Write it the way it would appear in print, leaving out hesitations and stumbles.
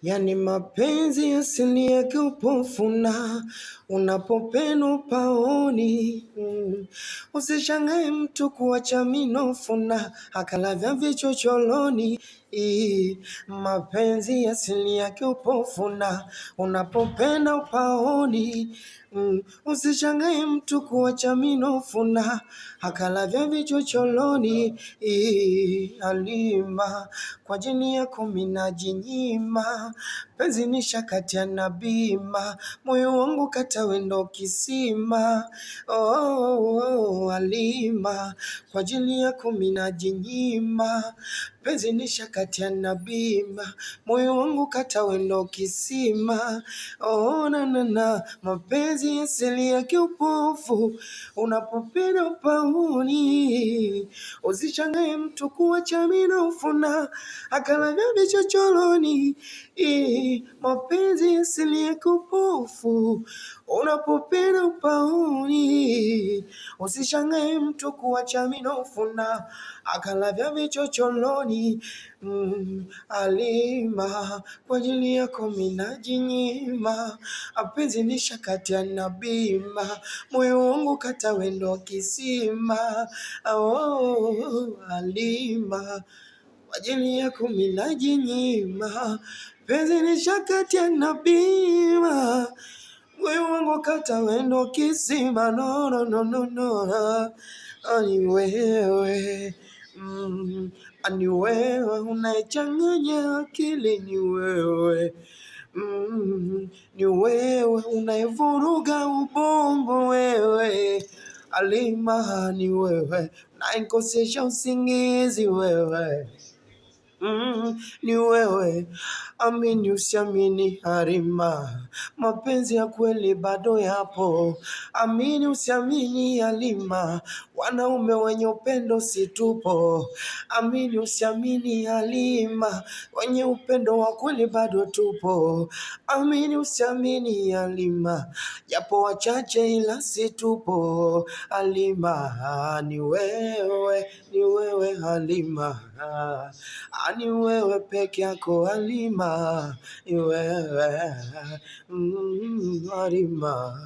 Yani mapenzi asili yake upofu na unapopenda upaoni. Usishangae mtu kuacha minofu na akalavya vichocholoni. Mapenzi asili yake upofu na unapopenda upaoni. Usishangae mtu kuacha minofu na akalavya vichocholoni. Halima, kwa ajili yako mimi najinyima, penzi ni shakati ya bima, moyo wangu kata wendo kisima. Halima, kwa ajili yako mimi najinyima, penzi ni shakati ya bima, moyo wangu kata wendo kisima. Na mapenzi asili yake upofu, unapopenda upaoni. Usishangae mtu kuacha minofu na akalavya vichocholoni. Mapenzi asili yake upofu, unapopenda upaoni. Usishangae mtu kuacha minofu na akalavya vichocholoni. Halima, kwa ajili yako mimi najinyima, mapenzi ni shakati ya bima, moyo wangu kata wendo kisima. Halima, kwa ajili yako mimi najinyima, penzi ni shakati ya bima, moyo wangu kata wendo kisima. No. Ani wewe, ani wewe unaichanganya akili, ni wewe, ni wewe unaivuruga ubongo wewe. Halima, ni wewe unaikosesha usingizi wewe. Ni wewe, amini usiamini Halima, mapenzi ya kweli bado yapo. Amini usiamini Halima, wanaume wenye upendo si tupo. Amini usiamini Halima, wenye upendo wa kweli bado tupo. Amini usiamini Halima, japo wachache ila si tupo. Halima, ni wewe, ni wewe Halima, ni wewe peke yako Halima, ni wewe Halima.